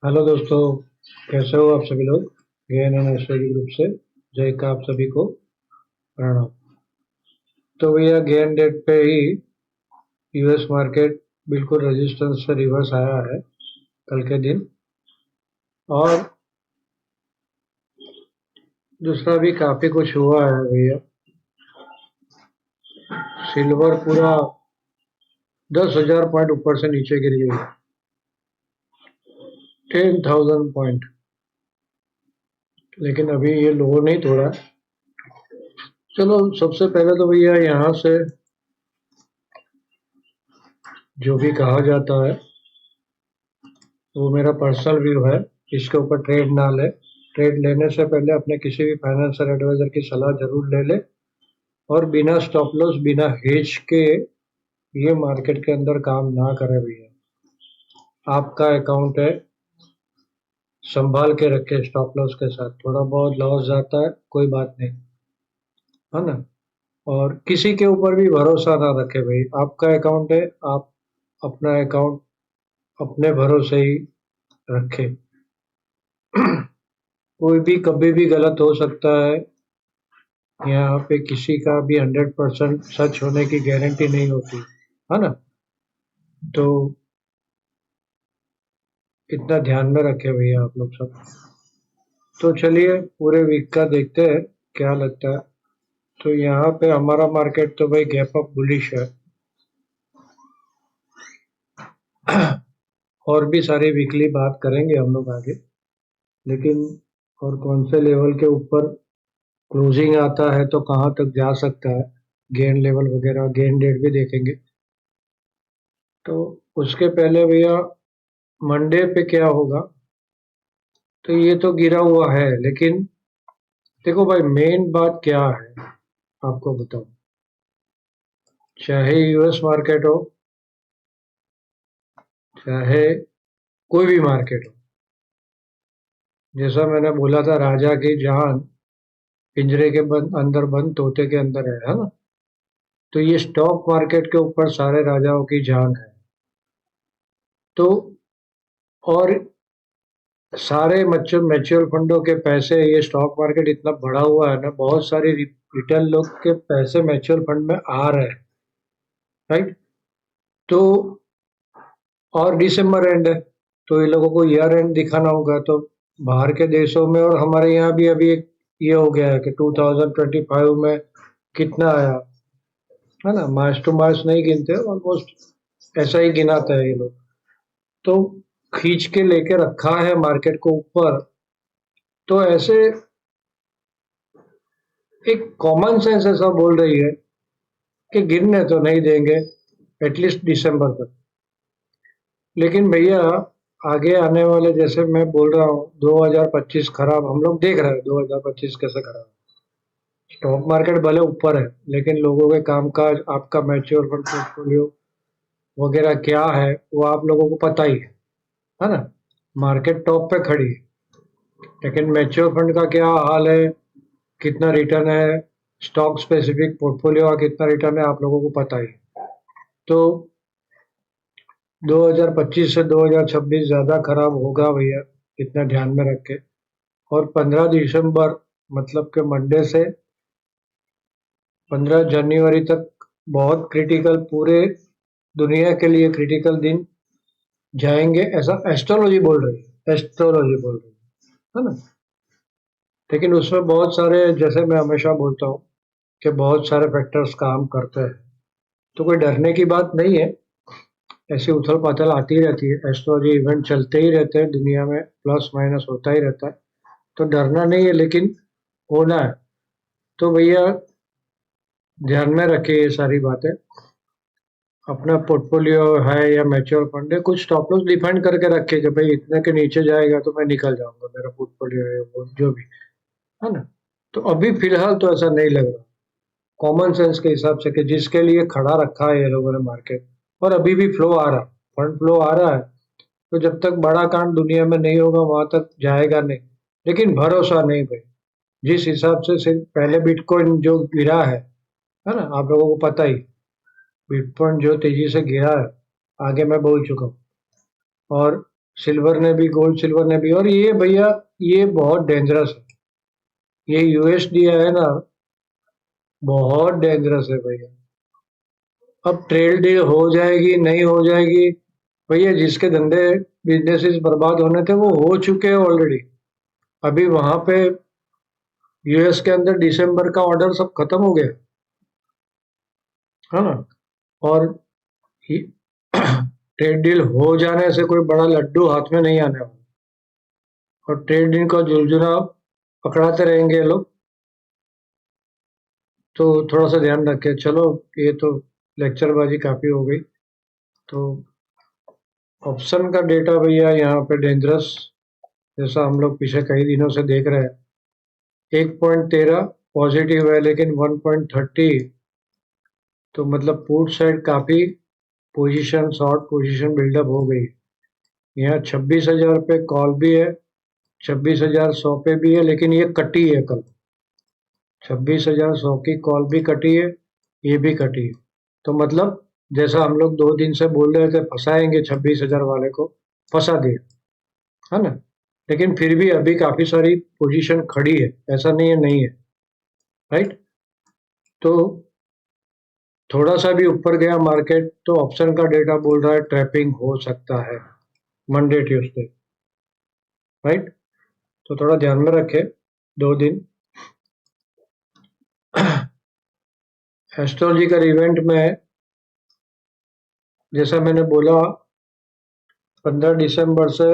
Hello दोस्तों, कैसे हो आप सभी लोग। गेन एंड एस्ट्रेटजी ग्रुप से जय का आप सभी को प्रणाम। तो भैया गेन डेट पे ही यूएस मार्केट बिल्कुल रेजिस्टेंस से रिवर्स आया है कल के दिन। और दूसरा भी काफी कुछ हुआ है भैया। सिल्वर पूरा 10,000 पॉइंट ऊपर से नीचे गिर गई, 10,000 पॉइंट। लेकिन अभी ये लो नहीं तोड़ा। चलो सबसे पहले तो भैया यहाँ से जो भी कहा जाता है वो मेरा पर्सनल व्यू है। इसके ऊपर ट्रेड ना ले। ट्रेड लेने से पहले अपने किसी भी फाइनेंशियल एडवाइजर की सलाह जरूर ले ले। और बिना स्टॉप लॉस बिना हेज के ये मार्केट के अंदर काम ना करे भैया। आपका अकाउंट है, संभाल के रखे स्टॉप लॉस के साथ। थोड़ा बहुत लॉस जाता है कोई बात नहीं, है ना। और किसी के ऊपर भी भरोसा ना रखे भाई। आपका अकाउंट है, आप अपना अकाउंट अपने भरोसे ही रखे। कोई भी कभी भी गलत हो सकता है। यहाँ पे किसी का भी 100% सच होने की गारंटी नहीं होती, है ना। तो इतना ध्यान में रखे भैया आप लोग सब। तो चलिए पूरे वीक का देखते हैं क्या लगता है। तो यहाँ पे हमारा मार्केट तो भाई गैप अप बुलिश है। और भी सारी वीकली बात करेंगे हम लोग आगे। लेकिन और कौन से लेवल के ऊपर क्लोजिंग आता है तो कहाँ तक जा सकता है, गेन लेवल वगैरह, गेन डेट भी देखेंगे। तो उसके पहले भैया मंडे पे क्या होगा। तो ये तो गिरा हुआ है, लेकिन देखो भाई मेन बात क्या है आपको बताऊं। चाहे यूएस मार्केट हो, चाहे कोई भी मार्केट हो, जैसा मैंने बोला था राजा की जान पिंजरे के अंदर बंद तोते के अंदर है ना। तो ये स्टॉक मार्केट के ऊपर सारे राजाओं की जान है। तो और सारे म्यूचुअल फंडों के पैसे, ये स्टॉक मार्केट इतना बढ़ा हुआ है ना, बहुत सारे रिटेल लोग के पैसे म्यूचुअल फंड में आ रहे हैं, राइट। तो और दिसंबर एंड है, तो ये लोगों को ईयर एंड दिखाना होगा। तो बाहर के देशों में और हमारे यहाँ भी अभी एक ये हो गया है कि 2025 में कितना आया, है ना। मार्च टू मार्च नहीं गिनते, ऑलमोस्ट ऐसा ही गिनाते हैं ये लोग। तो खींच के लेके रखा है मार्केट को ऊपर। तो ऐसे एक कॉमन सेंस ऐसा बोल रही है कि गिरने तो नहीं देंगे एटलीस्ट दिसंबर तक। लेकिन भैया आगे आने वाले, जैसे मैं बोल रहा हूँ 2025 खराब हम लोग देख रहे हैं। 2025 कैसे खराब, स्टॉक मार्केट भले ऊपर है लेकिन लोगों के कामकाज, आपका मैच्योर फंड पोर्टफोलियो वगैरह क्या है वो आप लोगों को पता ही है ना। मार्केट टॉप पे खड़ी है, लेकिन मैच्योर फंड का क्या हाल है, कितना रिटर्न है, स्टॉक स्पेसिफिक पोर्टफोलियो का कितना रिटर्न है आप लोगों को पता ही। तो 2025 से 2026 ज्यादा खराब होगा भैया, इतना ध्यान में रख के। और 15 दिसंबर मतलब के मंडे से 15 जनवरी तक बहुत क्रिटिकल, पूरे दुनिया के लिए क्रिटिकल दिन जाएंगे, ऐसा एस्ट्रोलॉजी बोल रही है, एस्ट्रोलॉजी बोल रही है ना। लेकिन उसमें बहुत सारे, जैसे मैं हमेशा बोलता हूँ कि बहुत सारे फैक्टर्स काम करते हैं। तो कोई डरने की बात नहीं है। ऐसी उथल पाथल आती रहती है, एस्ट्रोलॉजी इवेंट चलते ही रहते हैं दुनिया में, प्लस माइनस होता ही रहता है। तो डरना नहीं है, लेकिन होना है। तो भैया ध्यान में रखिए ये सारी बातें। अपना पोर्टफोलियो है या म्यूचुअल फंड है, कुछ स्टॉप लॉस डिफाइन करके रखे कि भाई इतने के नीचे जाएगा तो मैं निकल जाऊंगा, मेरा पोर्टफोलियो है वो जो भी, है ना। तो अभी फिलहाल तो ऐसा नहीं लग रहा, कॉमन सेंस के हिसाब से, कि जिसके लिए खड़ा रखा है ये लोगों ने मार्केट। और अभी भी फ्लो आ रहा, फंड फ्लो आ रहा है। तो जब तक बड़ा कांड दुनिया में नहीं होगा वहां तक जाएगा नहीं। लेकिन भरोसा नहीं भाई। जिस हिसाब से सिर्फ पहले बिटकॉइन जो गिरा है ना, आप लोगों को पता ही, बिटकॉइन जो तेजी से गिरा है, आगे मैं बोल चुका हूँ। और सिल्वर ने भी, गोल्ड सिल्वर ने भी। और ये भैया ये बहुत डेंजरस है, ये यूएसडी है ना, बहुत डेंजरस है भैया। अब ट्रेड डील हो जाएगी नहीं हो जाएगी, भैया जिसके धंधे बिजनेसेस बर्बाद होने थे वो हो चुके हैं ऑलरेडी। अभी वहां पे यूएस के अंदर दिसंबर का ऑर्डर सब खत्म हो गया है ना। और ट्रेड डील हो जाने से कोई बड़ा लड्डू हाथ में नहीं आने वाला, और ट्रेड डील का झुलझुला पकड़ाते रहेंगे ये लोग। तो थोड़ा सा ध्यान रखें। चलो, ये तो लेक्चरबाजी काफी हो गई। तो ऑप्शन का डेटा भैया यहाँ पे डेंजरस, जैसा हम लोग पिछले कई दिनों से देख रहे हैं। 1.13 पॉजिटिव है, लेकिन 1.30, तो मतलब पुट साइड काफी पोजीशन, शॉर्ट पोजीशन बिल्डअप हो गई। यहाँ 26,000 पे कॉल भी है, 26,100 पे भी है, लेकिन ये कटी है कल। 26,100 की कॉल भी कटी है, ये भी कटी है। तो मतलब जैसा हम लोग 2 दिन से बोल रहे थे फंसाएंगे 26,000 वाले को, फंसा दिया है ना। लेकिन फिर भी अभी काफी सारी पोजीशन खड़ी है, ऐसा नहीं है नहीं है, राइट। तो थोड़ा सा भी ऊपर गया मार्केट तो ऑप्शन का डेटा बोल रहा है ट्रैपिंग हो सकता है मंडे ट्यूसडे, राइट। तो थोड़ा ध्यान में रखे 2 दिन। एस्ट्रोलॉजिकल इवेंट में जैसा मैंने बोला 15 दिसंबर से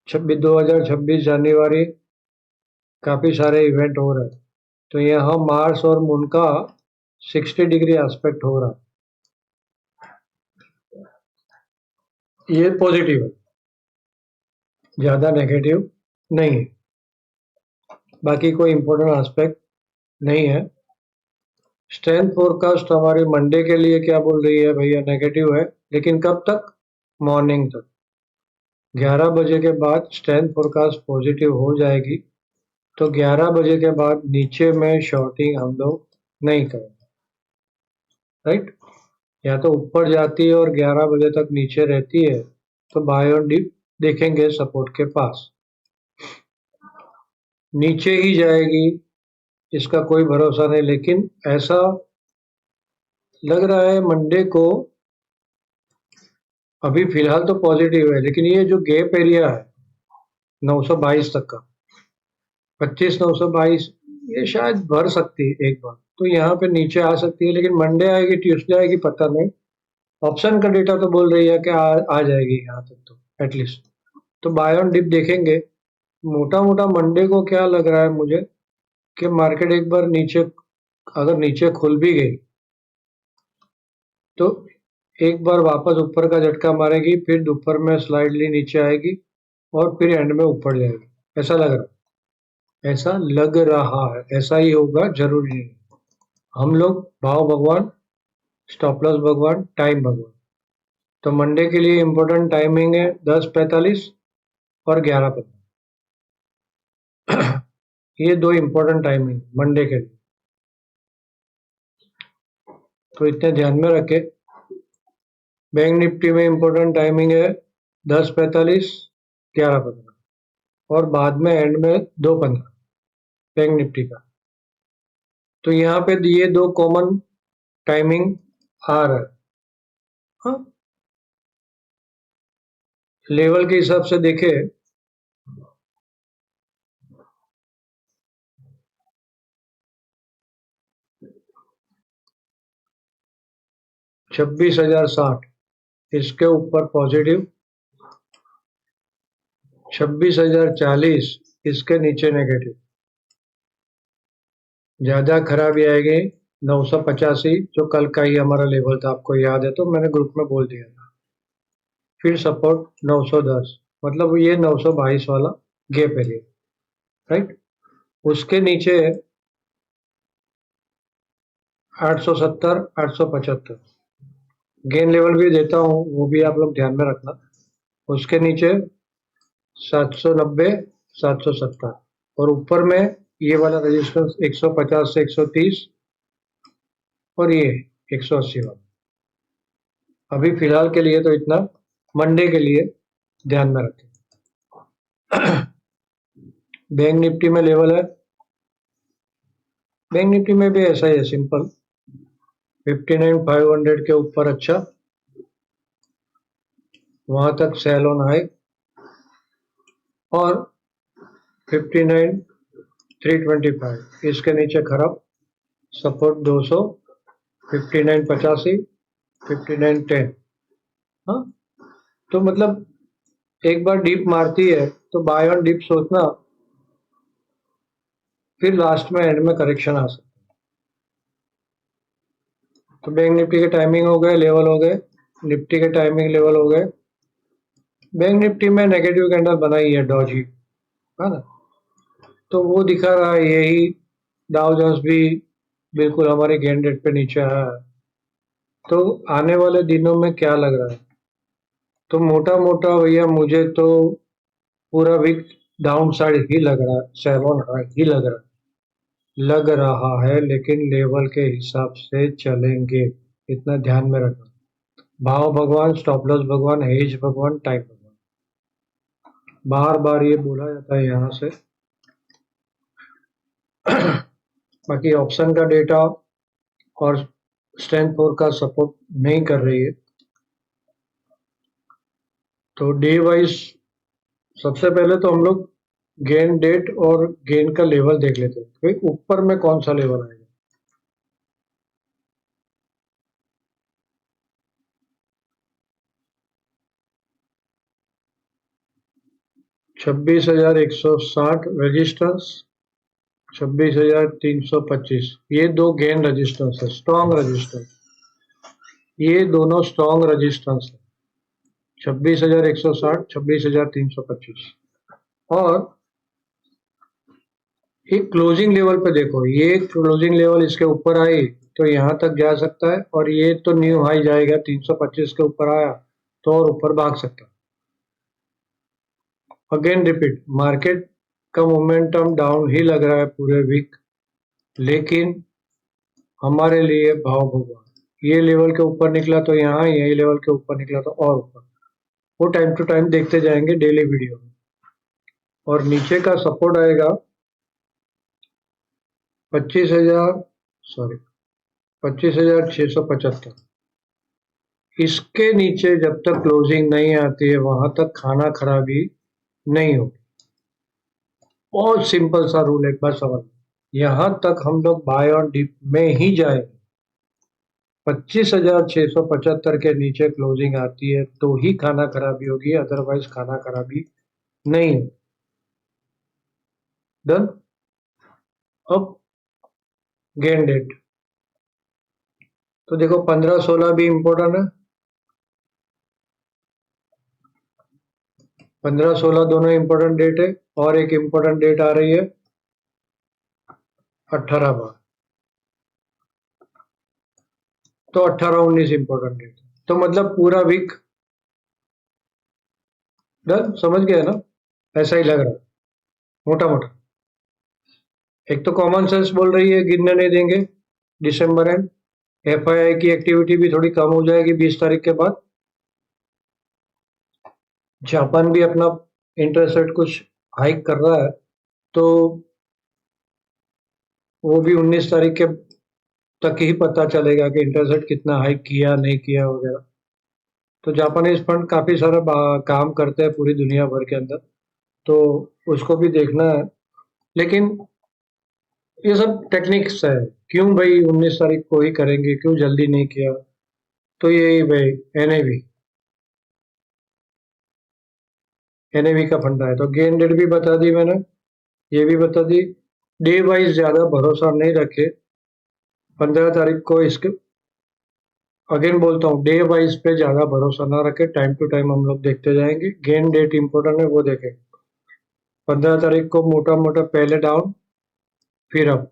2026 जनवरी काफी सारे इवेंट हो रहे हैं। तो यहाँ मार्स और मून का 60 डिग्री एस्पेक्ट हो रहा है, ये पॉजिटिव है, ज्यादा नेगेटिव नहीं है। बाकी कोई इंपॉर्टेंट एस्पेक्ट नहीं है। स्ट्रेंथ फोरकास्ट हमारी मंडे के लिए क्या बोल रही है भैया, नेगेटिव है, लेकिन कब तक, मॉर्निंग तक। 11 बजे के बाद स्ट्रेंथ फोरकास्ट पॉजिटिव हो जाएगी, तो 11 बजे के बाद नीचे में शॉर्टिंग हम लोग नहीं करेंगे, राइट। या तो ऊपर जाती है और 11 बजे तक नीचे रहती है तो बाय ऑन डिप देखेंगे सपोर्ट के पास। नीचे ही जाएगी इसका कोई भरोसा नहीं, लेकिन ऐसा लग रहा है मंडे को, अभी फिलहाल तो पॉजिटिव है, लेकिन ये जो गैप एरिया है 922 तक का, 25,922, ये शायद भर सकती है एक बार, तो यहाँ पे नीचे आ सकती है। लेकिन मंडे आएगी ट्यूसडे आएगी पता नहीं। ऑप्शन का डेटा तो बोल रही है कि आ जाएगी यहाँ तक तो एटलीस्ट। तो बाय ऑन डिप देखेंगे। मोटा मोटा मंडे को क्या लग रहा है मुझे कि मार्केट एक बार नीचे, अगर नीचे खुल भी गई तो एक बार वापस ऊपर का झटका मारेगी, फिर दोपहर में स्लाइडली नीचे आएगी और फिर एंड में ऊपर जाएगी, ऐसा लग रहा है। ऐसा लग रहा है, ऐसा ही होगा, जरूरी नहीं। हम लोग भाव भगवान, स्टॉप लॉस भगवान, टाइम भगवान। तो मंडे के लिए इंपॉर्टेंट टाइमिंग है 10:45 और 11:15। ये 2 इंपॉर्टेंट टाइमिंग मंडे के लिए, तो इतने ध्यान में रखे। बैंक निफ्टी में इंपॉर्टेंट टाइमिंग है 10:45, 11:15 और बाद में एंड में 2:15 बैंक निफ्टी का। तो यहाँ पे ये 2 कॉमन टाइमिंग आ रहा है। हाँ, लेवल के हिसाब से देखे 26,060 इसके ऊपर पॉजिटिव, 26,040 इसके नीचे नेगेटिव। ज्यादा खराबी आएगी 985, जो कल का ही हमारा लेवल था, आपको याद है, तो मैंने ग्रुप में बोल दिया था। फिर सपोर्ट 910, मतलब ये 922 वाला गैप एरिया, राइट। उसके नीचे 870, 875 गेन लेवल भी देता हूँ, वो भी आप लोग ध्यान में रखना। उसके नीचे 790, 770 और ऊपर में ये वाला रेजिस्टेंस 150 से 130 और ये 180 वाला। अभी फिलहाल के लिए तो इतना मंडे के लिए। ध्यान में रखें। बैंक निफ्टी में लेवल है, बैंक निफ्टी में भी ऐसा ही है, सिंपल 59,500 के ऊपर अच्छा, वहां तक सेल ऑन हाई, और 59,325 इसके नीचे खराब, सपोर्ट 200, 59,85, 59,10। हाँ, तो मतलब एक बार डीप मारती है तो बाय ऑन डीप सोचना, फिर लास्ट में एंड में करेक्शन आ सकता है। तो बैंक निफ्टी के टाइमिंग हो गए, लेवल हो गए, निफ्टी के टाइमिंग लेवल हो गए। बैंक निफ्टी में नेगेटिव कैंडल बनाई है डॉजी, है ना, तो वो दिखा रहा है यही। डाउ जोन्स भी बिल्कुल हमारे गेन रेट पे नीचे आया है। तो आने वाले दिनों में क्या लग रहा है, तो मोटा मोटा भैया मुझे तो पूरा वीक डाउन साइड ही लग रहा है, 7 हाई ही लग रहा है, लेकिन लेवल के हिसाब से चलेंगे, इतना ध्यान में रखना। भाव भगवान, स्टॉप लॉस भगवान, हेज भगवान, टाइम भगवान, बार बार ये बोला जाता है यहाँ से। बाकी ऑप्शन का डेटा और स्ट्रेंथ फोर का सपोर्ट नहीं कर रही है, तो डे वाइज सबसे पहले तो हम लोग गेन डेट और गेन का लेवल देख लेते हैं, भाई ऊपर में कौन सा लेवल आएगा। 26,160 रेजिस्टेंस, 26,325, ये दो गेन रेजिस्टेंस है, स्ट्रॉन्ग रेजिस्टेंस, ये दोनों स्ट्रॉन्ग रेजिस्टेंस है, 26,160, 26,325। और एक क्लोजिंग लेवल पे देखो, ये क्लोजिंग लेवल इसके ऊपर आई तो यहाँ तक जा सकता है, और ये तो न्यू हाई जाएगा, 325 के ऊपर आया तो और ऊपर भाग सकता है। अगेन रिपीट, मार्केट का मोमेंटम डाउन ही लग रहा है पूरे वीक, लेकिन हमारे लिए भाव भगवान, ये लेवल के ऊपर निकला तो यहाँ, यही लेवल के ऊपर निकला तो और ऊपर, वो टाइम टू टाइम देखते जाएंगे डेली वीडियो में। और नीचे का सपोर्ट आएगा 25,000, सॉरी 25,675, इसके नीचे जब तक क्लोजिंग नहीं आती है वहां तक खाना खराबी नहीं होगी। बहुत सिंपल सा रूल एक बार समझ, यहां तक हम लोग बाय ऑन डिप में ही जाएंगे, 25,675 के नीचे क्लोजिंग आती है तो ही खाना खराबी होगी, अदरवाइज खाना खराबी नहीं होगी। डन। अब गेन डेट तो देखो 15-16 भी इंपॉर्टेंट है, 15-16 दोनों इंपॉर्टेंट डेट है, और एक इंपॉर्टेंट डेट आ रही है 18/12, तो 18-19 इंपॉर्टेंट डेट, तो मतलब पूरा वीक डन, समझ गए ना, ऐसा ही लग रहा है मोटा मोटा। एक तो कॉमन सेंस बोल रही है गिरने नहीं देंगे दिसंबर एंड, एफआईआई की एक्टिविटी भी थोड़ी कम हो जाएगी 20 तारीख के बाद, जापान भी अपना इंटरेस्ट रेट कुछ हाइक कर रहा है, तो वो भी 19 तारीख के तक ही पता चलेगा कि इंटरेस्ट रेट कितना हाइक किया नहीं किया वगैरह। तो जापानीज फंड काफी सारा काम करते हैं पूरी दुनिया भर के अंदर, तो उसको भी देखना है। लेकिन ये सब टेक्निक्स है, क्यों भाई 19 तारीख को ही करेंगे, क्यों जल्दी नहीं किया, तो यही भाई एनएवी, एनएवी का फंडा है। तो गेन डेट भी बता दी मैंने, ये भी बता दी। डे वाइज ज्यादा भरोसा नहीं रखे, 15 तारीख को इसके, अगेन बोलता हूँ डे वाइज पे ज्यादा भरोसा ना रखे, टाइम टू टाइम हम लोग देखते जाएंगे, गेन डेट इंपॉर्टेंट है वो देखें। 15 तारीख को मोटा मोटा पहले डाउन फिर अप,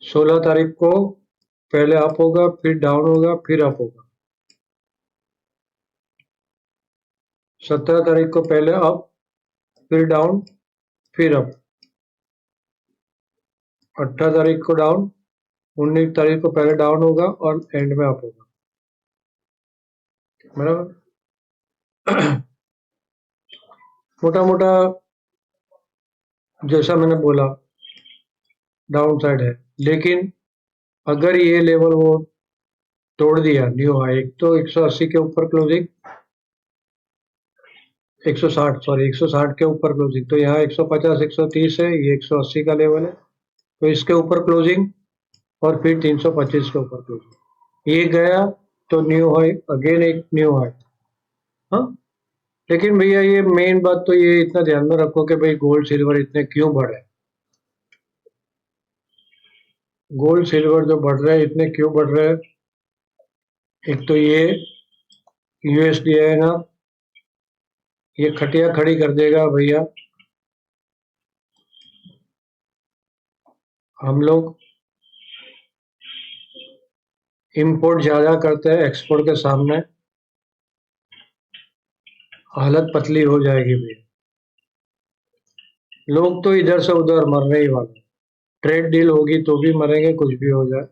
16 तारीख को पहले अप होगा फिर डाउन होगा फिर अप होगा, 17 तारीख को पहले अप फिर डाउन फिर अप, 18 तारीख को डाउन, 19 तारीख को पहले डाउन होगा और एंड में अप होगा, बराबर। मोटा मोटा जैसा मैंने बोला डाउन साइड है, लेकिन अगर ये लेवल वो तोड़ दिया न्यू हाई, एक तो 180 के ऊपर क्लोजिंग, 160 सॉरी 160 के ऊपर क्लोजिंग, तो यहाँ 150 130 है, ये 180 का लेवल है, तो इसके ऊपर क्लोजिंग और फिर 325 के ऊपर क्लोजिंग, ये गया तो न्यू हाई, अगेन एक न्यू हाई। हाँ, लेकिन भैया ये मेन बात तो ये इतना ध्यान में रखो कि भाई गोल्ड सिल्वर इतने क्यों बढ़े। गोल्ड सिल्वर जो बढ़ रहे हैं इतने क्यों बढ़ रहे हैं, एक तो ये यूएसडी है ना, ये खटिया खड़ी कर देगा भैया। हम लोग इंपोर्ट ज्यादा करते हैं, एक्सपोर्ट के सामने हालत पतली हो जाएगी भैया। लोग तो इधर से उधर मरने ही वाले, ट्रेड डील होगी तो भी मरेंगे, कुछ भी हो जाए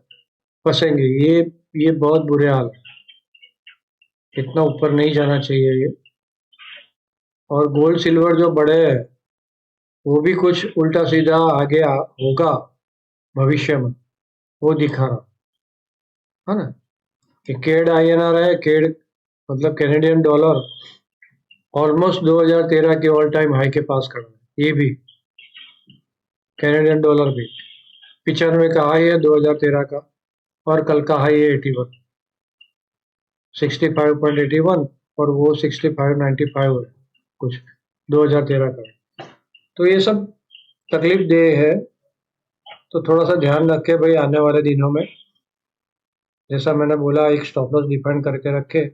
फंसेंगे। ये बहुत बुरे हाल है, इतना ऊपर नहीं जाना चाहिए ये। और गोल्ड सिल्वर जो बढ़े है वो भी कुछ उल्टा सीधा आगे होगा भविष्य में, वो दिखा रहा है ना। कि केड आईएनआर है, केड मतलब कैनेडियन डॉलर ऑलमोस्ट 2013 के ऑल टाइम हाई के पास खड़ा है, ये भी कैनेडियन डॉलर भी 95 का हाई है 2013 का, और कल का हाई है 81 65.81, और वो 65.95 है कुछ 2013 का। तो ये सब तकलीफ दे है, तो थोड़ा सा ध्यान रखे भाई आने वाले दिनों में। जैसा मैंने बोला एक स्टॉप लॉस डिफाइन करके रखे।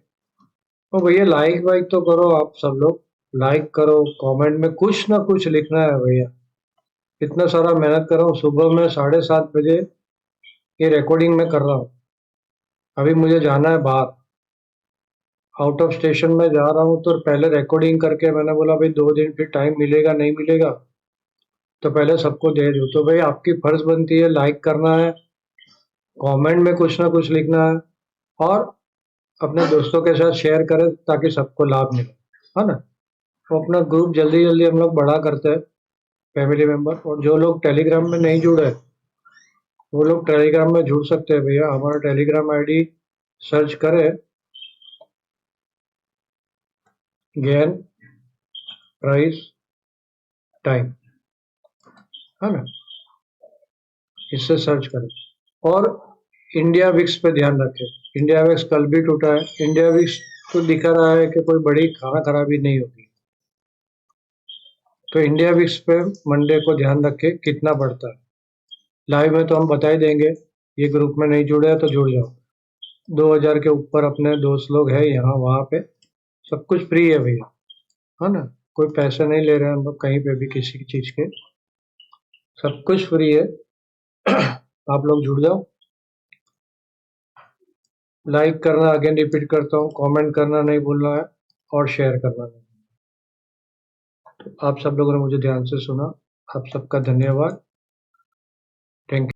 तो भैया लाइक वाइक तो करो, आप सब लोग लाइक करो, कमेंट में कुछ ना कुछ लिखना है भैया। इतना सारा मेहनत कर रहा हूँ, सुबह में 7:30 बजे ये रिकॉर्डिंग में कर रहा हूँ। अभी मुझे जाना है बाहर, आउट ऑफ स्टेशन में जा रहा हूँ, तो पहले रिकॉर्डिंग करके मैंने बोला भाई 2 दिन फिर टाइम मिलेगा नहीं मिलेगा, तो पहले सबको दे दूँ। तो भाई आपकी फर्ज बनती है लाइक करना है, कमेंट में कुछ ना कुछ लिखना है, और अपने दोस्तों के साथ शेयर करें ताकि सबको लाभ मिले, है ना। तो अपना ग्रुप जल्दी जल्दी हम लोग बड़ा करते हैं, फैमिली मेंबर। और जो लोग टेलीग्राम में नहीं जुड़े वो लोग टेलीग्राम में जुड़ सकते हैं भैया। हमारा टेलीग्राम आईडी सर्च करें, गेन प्राइस टाइम, है ना, इससे सर्च करें। और इंडिया विक्स पे ध्यान रखें, इंडिया विक्स कल भी टूटा है। इंडिया विक्स तो दिखा रहा है कि कोई बड़ी खाना खराबी नहीं होगी, तो इंडिया विक्स पे मंडे को ध्यान रखें कितना बढ़ता है। लाइव में तो हम बता ही देंगे, ये ग्रुप में नहीं जुड़े हैं तो जुड़ जाओ। 2000 के ऊपर अपने दोस्त लोग हैं यहाँ वहाँ पे, सब कुछ फ्री है भैया, है ना। कोई पैसे नहीं ले रहे हैं हम लोग कहीं पे भी किसी की चीज के, सब कुछ फ्री है। आप लोग जुड़ जाओ, लाइक करना अगेन रिपीट करता हूँ, कमेंट करना नहीं भूलना है, और शेयर करना नहीं। तो आप सब लोगों ने मुझे ध्यान से सुना, आप सबका धन्यवाद, थैंक यू।